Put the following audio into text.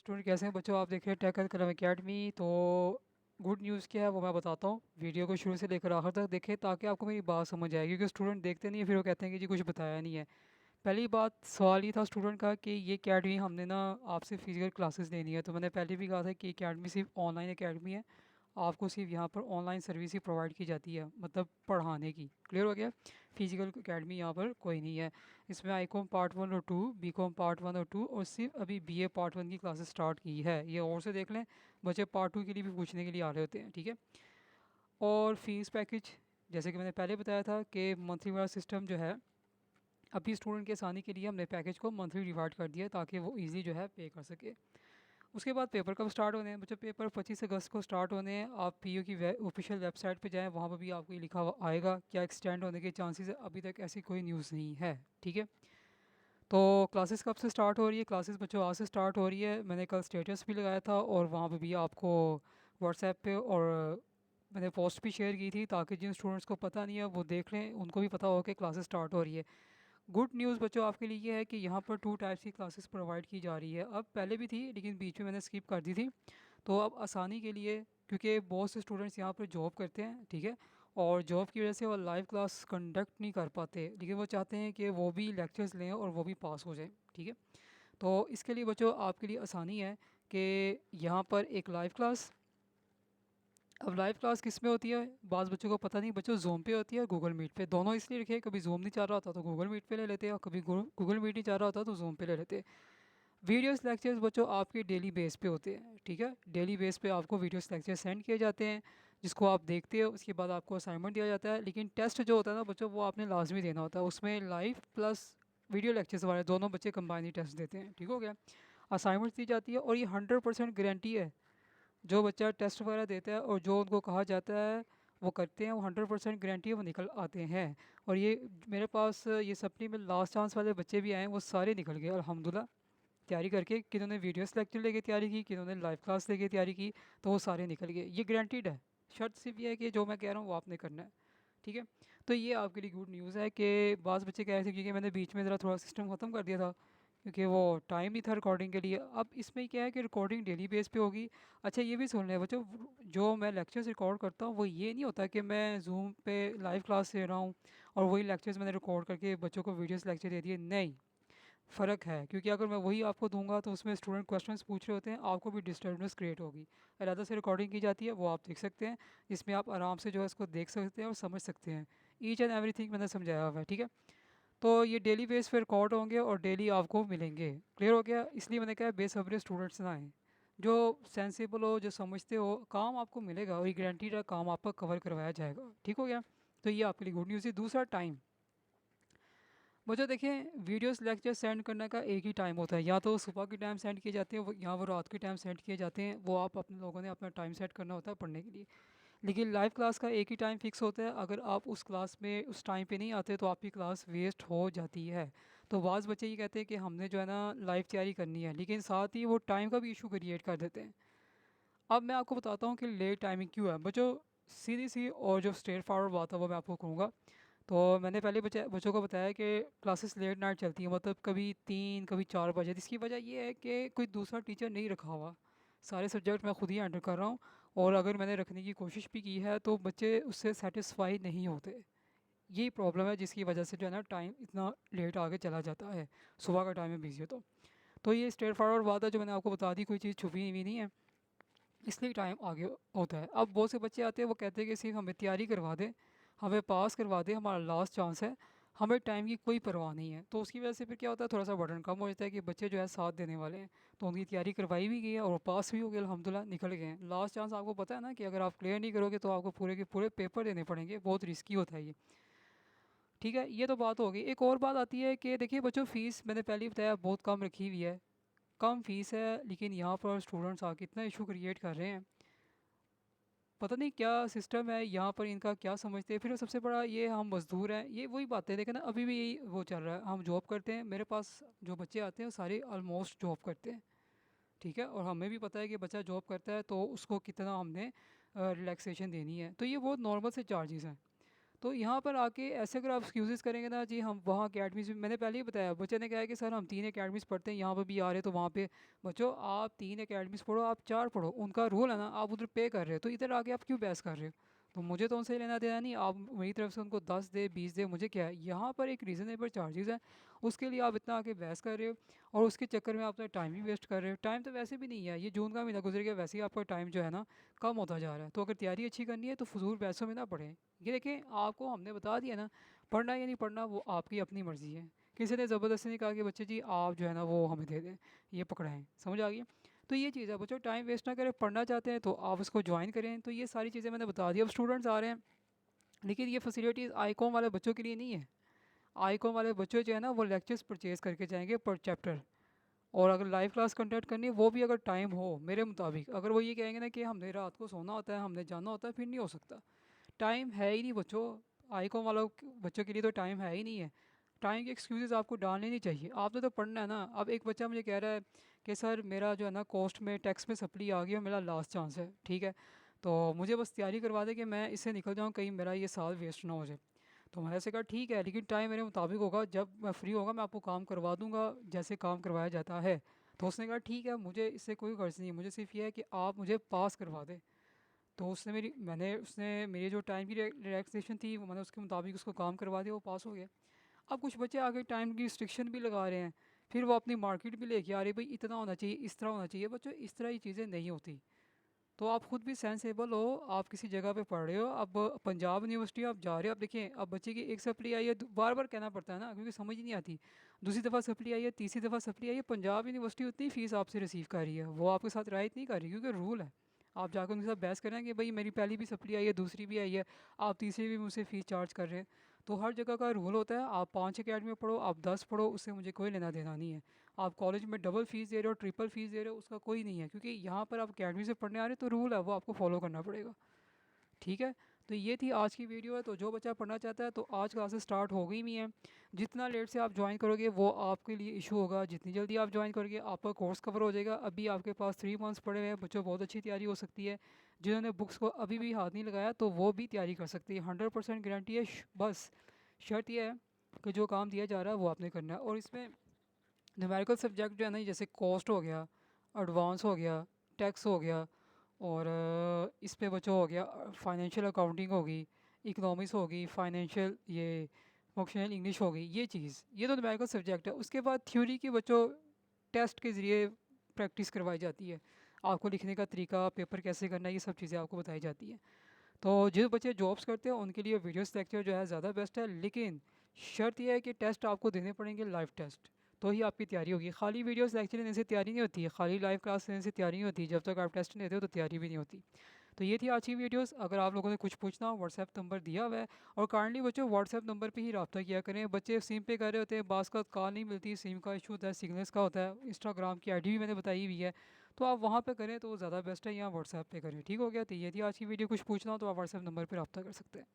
Student कैसे हैं बच्चों। आप देख रहे हैं टेक कलम एकेडमी। तो गुड न्यूज़ क्या है वो मैं बताता हूँ। वीडियो को शुरू से लेकर आखिर तक देखें ताकि आपको मेरी बात समझ आए, क्योंकि स्टूडेंट देखते नहीं है फिर वो कहते हैं कि जी कुछ बताया नहीं है। पहली बात सवाल ये था स्टूडेंट का कि ये अकेडमी हमने ना आपसे फिजिकल क्लासेस लेनी है। तो मैंने पहले भी कहा था कि अकेडमी सिर्फ ऑनलाइन अकेडमी है। आपको सिर्फ यहाँ पर ऑनलाइन सर्विस ही प्रोवाइड की जाती है, मतलब पढ़ाने की। क्लियर हो गया। फिजिकल अकेडमी यहाँ पर कोई नहीं है। इसमें आई.कॉम पार्ट 1 और 2, बी.कॉम पार्ट 1 और 2 और सिर्फ अभी बी.ए पार्ट 1 की क्लासेस स्टार्ट की है। ये और से देख लें, बच्चे पार्ट 2 के लिए भी पूछने के लिए आ रहे होते हैं। ठीक है। और फीस पैकेज जैसे कि मैंने पहले बताया था कि मंथली वाला सिस्टम जो है, अभी स्टूडेंट की आसानी के लिए हमने पैकेज को मंथली डिवाइड कर दिया है ताकि वो ईज़िली जो है पे कर सके। उसके बाद पेपर कब स्टार्ट होने हैं बच्चों? पेपर 25 अगस्त को स्टार्ट होने हैं। आप पीयू की ऑफिशियल वेबसाइट पे जाएं, वहाँ पर भी आपको ये लिखा हुआ आएगा क्या एक्सटेंड होने के चांसेस है। अभी तक ऐसी कोई न्यूज़ नहीं है। ठीक है। तो क्लासेस कब से स्टार्ट हो रही है? क्लासेस बच्चों आज से स्टार्ट हो रही है। मैंने कल स्टेटस भी लगाया था और वहाँ पे भी आपको व्हाट्सएप पे और मैंने पोस्ट भी शेयर की थी ताकि जिन स्टूडेंट्स को पता नहीं है वो देख लें, उनको भी पता हो कि क्लासेस स्टार्ट हो रही है। गुड न्यूज़ बच्चों आपके लिए ये है कि यहाँ पर 2 टाइप्स की क्लासेस प्रोवाइड की जा रही है। अब पहले भी थी लेकिन बीच में मैंने स्किप कर दी थी। तो अब आसानी के लिए, क्योंकि बहुत से स्टूडेंट्स यहाँ पर जॉब करते हैं, ठीक है, और जॉब की वजह से वो लाइव क्लास कंडक्ट नहीं कर पाते, लेकिन वो चाहते हैं कि वो भी लेक्चर्स लें और वो भी पास हो जाए। ठीक है। तो इसके लिए बच्चों आपके लिए आसानी है कि यहाँ पर एक लाइव क्लास। अब लाइव क्लास किस में होती है बाज़ बच्चों को पता नहीं बच्चों, जूम पे होती है, गूगल मीट पे। दोनों इसलिए रखे, कभी जूम नहीं चाह रहा होता तो गूगल मीट पे ले लेते हैं, और कभी गूगल मीट नहीं चाह रहा होता तो जूम पे ले लेते हैं। वीडियोस लेक्चर्स बच्चों आपके डेली बेस पे होते हैं। ठीक है। डेली बेस पे आपको वीडियोस लेक्चर सेंड किए जाते हैं जिसको आप देखते हो। उसके बाद आपको असाइनमेंट दिया जाता है, लेकिन टेस्ट जो होता है ना बच्चों वो आपने लाजमी देना होता है। उसमें लाइव प्लस वीडियो लेक्चर्स वाले दोनों बच्चे कंबाइन ही टेस्ट देते हैं। ठीक हो गया। असाइनमेंट दी जाती है और ये 100% गारंटी है। जो बच्चा टेस्ट वगैरह देता है और जो उनको कहा जाता है वो करते हैं, वो 100% गारंटी है वो निकल आते हैं। और ये मेरे पास ये सप्ली में लास्ट चांस वाले बच्चे भी आए, वो सारे निकल गए अल्हम्दुलिल्लाह तैयारी करके। किन्होंने वीडियोस लेक्चर लेके तैयारी की, किन्होंने लाइव क्लास लेके तैयारी की, तो वो सारे निकल गए। ये गारंटीड है। शर्त सिर्फ ये है कि जो मैं कह रहा हूँ वो आपने करना है। ठीक है। तो ये आपके लिए गुड न्यूज़ है कि बाज़ बच्चे कह रहे थे, क्योंकि मैंने बीच में ज़रा थोड़ा सिस्टम ख़त्म कर दिया था क्योंकि वो टाइम नहीं था रिकॉर्डिंग के लिए। अब इसमें क्या है कि रिकॉर्डिंग डेली बेस पे होगी। अच्छा ये भी सुन लें बच्चों, जो मैं लेक्चर्स रिकॉर्ड करता हूँ वो ये नहीं होता कि मैं जूम पे लाइव क्लास ले रहा हूँ और वही लेक्चर्स मैंने रिकॉर्ड करके बच्चों को वीडियोस लेक्चर दे दिए। नहीं, फ़र्क है, क्योंकि अगर मैं वही आपको दूंगा तो उसमें स्टूडेंट क्वेश्चंस पूछ रहे होते हैं, आपको भी डिस्टर्बेंस क्रिएट होगी। अलहदा से रिकॉर्डिंग की जाती है, वो आप देख सकते हैं, जिसमें आप आराम से जो है इसको देख सकते हैं और समझ सकते हैं। ईच एंड एवरीथिंग मैंने समझाया हुआ है। ठीक है। तो ये डेली बेस पे रिकॉर्ड होंगे और डेली आपको मिलेंगे। क्लियर हो गया। इसलिए मैंने कहा बेसब्री स्टूडेंट्स ना आए, जो सेंसिबल हो, जो समझते हो, काम आपको मिलेगा और ये गारंटीड है काम आपका कवर करवाया जाएगा। ठीक हो गया। तो ये आपके लिए गुड न्यूज़ है। दूसरा टाइम बच्चों देखें, वीडियोस लेक्चर सेंड करने का एक ही टाइम होता है, या तो सुबह के टाइम सेंड किए जाते हैं या वो रात के टाइम सेंड किए जाते हैं। वो आप अपने लोगों ने अपना टाइम सेट करना होता है पढ़ने के लिए। लेकिन लाइव क्लास का एक ही टाइम फिक्स होता है। अगर आप उस क्लास में उस टाइम पे नहीं आते तो आपकी क्लास वेस्ट हो जाती है। तो बाज़ बच्चे ये कहते हैं कि हमने जो है ना लाइव तैयारी करनी है, लेकिन साथ ही वो टाइम का भी इशू क्रिएट कर देते हैं। अब मैं आपको बताता हूँ कि लेट टाइमिंग क्यों है बच्चों। सीधी सी और जो स्ट्रेट फॉरवर्ड बात है वो मैं आपको कहूँगा। तो मैंने पहले बच्चों को बताया कि क्लासेस लेट नाइट चलती हैं, मतलब कभी 3 कभी 4 बजे। इसकी वजह ये है कि कोई दूसरा टीचर नहीं रखा हुआ, सारे सब्जेक्ट मैं खुद ही हैंडल कर रहा हूँ। और अगर मैंने रखने की कोशिश भी की है तो बच्चे उससे सेटिस्फाई नहीं होते। यही प्रॉब्लम है जिसकी वजह से जो है ना टाइम इतना लेट आगे चला जाता है। सुबह का टाइम में बिजी हो तो ये स्ट्रेट फॉरवर्ड बात है जो मैंने आपको बता दी, कोई चीज़ छुपी हुई नहीं है, इसलिए टाइम आगे होता है। अब बहुत से बच्चे आते हैं वो कहते हैं कि सिर्फ हमें तैयारी करवा दें, हमें पास करवा दें, हमारा लास्ट चांस है, हमें टाइम की कोई परवाह नहीं है। तो उसकी वजह से फिर क्या होता है, थोड़ा सा बर्डन कम हो जाता है कि बच्चे जो है साथ देने वाले हैं। तो उनकी तैयारी करवाई भी गई है और वो पास भी हो गए, अल्हम्दुलिल्लाह निकल गए हैं। लास्ट चांस आपको पता है ना कि अगर आप क्लियर नहीं करोगे तो आपको पूरे के पूरे पेपर देने पड़ेंगे, बहुत रिस्की होता है ये। ठीक है। ये तो बात हो गई। एक और बात आती है कि देखिए बच्चों, फ़ीस मैंने पहले ही बताया बहुत कम रखी हुई है। कम फ़ीस है लेकिन यहाँ पर स्टूडेंट्स आके इतना इशू क्रिएट कर रहे हैं, पता नहीं क्या सिस्टम है यहाँ पर इनका, क्या समझते हैं। फिर सबसे बड़ा ये हम मज़दूर हैं, ये वही बातें देखें ना, अभी भी यही वो चल रहा है। हम जॉब करते हैं, मेरे पास जो बच्चे आते हैं वो सारे ऑलमोस्ट जॉब करते हैं। ठीक है। और हमें भी पता है कि बच्चा जॉब करता है तो उसको कितना हमने रिलैक्सेशन देनी है। तो ये बहुत नॉर्मल से चार्जेस हैं। तो यहाँ पर आके ऐसे अगर आप एक्सक्यूज़ेस करेंगे ना जी, हम वहाँ अकेडमीज़ में, मैंने पहले ही बताया, बच्चे ने कहा है कि सर हम 3 अकेडमीज़ पढ़ते हैं, यहाँ पर भी आ रहे, तो वहाँ पे बच्चों आप 3 अकेडमीज़ पढ़ो, आप 4 पढ़ो, उनका रूल है ना, आप उधर पे कर रहे हो, तो इधर आके आप क्यों बहस कर रहे हो? तो मुझे तो उनसे लेना देना नहीं, आप मेरी तरफ से उनको 10 दे 20 दे, मुझे क्या है? यहाँ पर एक रीज़नेबल चार्जेज़ है, उसके लिए आप इतना आके बहस कर रहे हो, और उसके चक्कर में आप अपना टाइम भी वेस्ट कर रहे हो। टाइम तो वैसे भी नहीं है, ये जून का महीना गुजर गया, वैसे ही आपका टाइम जो है ना कम होता जा रहा है। तो अगर तैयारी अच्छी करनी है तो फजूल पैसों में ना पड़े। ये देखें, आपको हमने बता दिया ना, पढ़ना या नहीं पढ़ना वो आपकी अपनी मर्ज़ी है। किसी ने ज़बरदस्ती नहीं कहा कि बच्चे जी आप जो है ना वो हमें दे दें, ये पकड़ाएँ, समझ आ गई? तो ये चीज़ है बच्चों, टाइम वेस्ट ना करें, पढ़ना चाहते हैं तो आप उसको ज्वाइन करें। तो ये सारी चीज़ें मैंने बता दी। अब स्टूडेंट्स आ रहे हैं, लेकिन ये फैसिलिटीज़ आईकॉम वाले बच्चों के लिए नहीं है। आईकॉम वाले बच्चे जो है ना वो लेक्चर्स परचेज़ करके जाएंगे पर चैप्टर, और अगर लाइव क्लास कंडक्ट करनी है वो भी अगर टाइम हो मेरे मुताबिक, अगर वो ये कहेंगे ना कि हमने रात को सोना होता है, हमने जाना होता है, फिर नहीं हो सकता। टाइम है ही नहीं बच्चों, आईकॉम वालों बच्चों के लिए तो टाइम है ही नहीं है। टाइम की एक्सक्यूज़ेस आपको डालनी नहीं चाहिए, आपने तो पढ़ना है ना। अब एक बच्चा मुझे कह रहा है कि सर मेरा जो है ना कॉस्ट में टैक्स में सप्ली आ गई और मेरा लास्ट चांस है, ठीक है, तो मुझे बस तैयारी करवा दे कि मैं इससे निकल जाऊँ, कहीं मेरा ये साल वेस्ट ना हो जाए। तो मैंने ऐसे कहा ठीक है, लेकिन टाइम मेरे मुताबिक होगा, जब मैं फ्री होगा मैं आपको काम करवा दूंगा जैसे काम करवाया जाता है। तो उसने कहा ठीक है, मुझे इससे कोई गर्ज नहीं है, मुझे सिर्फ ये है कि आप मुझे पास करवा दें। तो उसने मेरी जो टाइम की रिलैक्सेशन थी वो मैंने उसके मुताबिक उसको काम करवा दिया, वो पास हो गया। अब कुछ बच्चे आगे टाइम की रिस्ट्रिक्शन भी लगा रहे हैं, फिर वो अपनी मार्केट भी लेके आ रहे हैं, भाई इतना होना चाहिए, इस तरह होना चाहिए। बच्चों इस तरह की चीज़ें नहीं होती। तो आप खुद भी सेंसेबल हो, आप किसी जगह पे पढ़ रहे हो, अब पंजाब यूनिवर्सिटी आप जा रहे हो, अब देखिए अब बच्चे की एक सप्ली आई है, बार बार कहना पड़ता है ना क्योंकि समझ ही नहीं आती। दूसरी दफ़ा सप्ली आई है, तीसरी दफ़ा सप्ली आई है, पंजाब यूनिवर्सिटी उतनी फ़ीस आपसे रिसीव कर रही है, वो आपके साथ राइट नहीं कर रही क्योंकि रूल है। आप जाकर उनके साथ बहस करें कि भाई मेरी पहली भी सप्ली आई है, दूसरी भी आई है, आप तीसरी भी मुझसे फ़ीस चार्ज कर रहे हैं। तो हर जगह का रूल होता है, आप 5 अकेडमी में पढ़ो, आप 10 पढ़ो, उससे मुझे कोई लेना देना नहीं है। आप कॉलेज में डबल फ़ीस दे रहे हो, ट्रिपल फ़ीस दे रहे हो, उसका कोई नहीं है, क्योंकि यहाँ पर आप अकेडमी से पढ़ने आ रहे हो तो रूल है वो आपको फॉलो करना पड़ेगा। ठीक है, तो ये थी आज की वीडियो है। तो जो बच्चा पढ़ना चाहता है तो आज क्लासेस स्टार्ट हो गई भी हैं। जितना लेट से आप ज्वाइन करोगे वो आपके लिए इशू होगा, जितनी जल्दी आप ज्वाइन करोगे आपका कोर्स कवर हो जाएगा। अभी आपके पास 3 मंथ्स पड़े हुए हैं, बच्चों बहुत अच्छी तैयारी हो सकती है। जिन्होंने बुक्स को अभी भी हाथ नहीं लगाया तो वो भी तैयारी कर सकती है, 100% गारंटी है। बस शर्त यह है कि जो काम दिया जा रहा है वो आपने करना है। और इसमें न्यूमेरिकल सब्जेक्ट जो है ना, जैसे कॉस्ट हो गया, एडवांस हो गया, टैक्स हो गया, और इस पे बच्चों हो गया फाइनेंशियल अकाउंटिंग होगी, इकोनॉमिक्स होगी, फाइनेंशियल ये फंक्शनल इंग्लिश होगी, ये चीज़, ये तो न्यूमेरिकल सब्जेक्ट है। उसके बाद थ्योरी की बच्चों टेस्ट के ज़रिए प्रैक्टिस करवाई जाती है, आपको लिखने का तरीका, पेपर कैसे करना है, ये सब चीज़ें आपको बताई जाती हैं। तो जो बच्चे जॉब्स करते हैं उनके लिए वीडियोस लेक्चर जो है ज़्यादा बेस्ट है, लेकिन शर्त यह है कि टेस्ट आपको देने पड़ेंगे, लाइव टेस्ट, तो ही आपकी तैयारी होगी। खाली वीडियोस लेक्चर देने से तैयारी नहीं होती है, खाली लाइव क्लास देने से तैयारी नहीं होती, जब तक आप टेस्ट नहीं देते हो तो तैयारी भी नहीं होती। तो ये थी आज की वीडियोस। अगर आप लोगों ने कुछ पूछना हो व्हाट्सएप नंबर दिया हुआ है, और काइंडली बच्चों व्हाट्सएप नंबर पे ही रब्ता किया करें। बच्चे सिम पे कर रहे होते हैं, बास का कॉल नहीं मिलती, सिम का इशू होता है, सिग्नल्स का होता है। इंस्टाग्राम की आईडी भी मैंने बताई हुई है, तो आप वहाँ पे करें तो ज़्यादा बेस्ट है, या व्हाट्सएप पे करें। ठीक हो गया, तो ये थी आज की वीडियो। कुछ पूछना हो तो आप व्हाट्सएप नंबर पर रब्ता कर सकते हैं।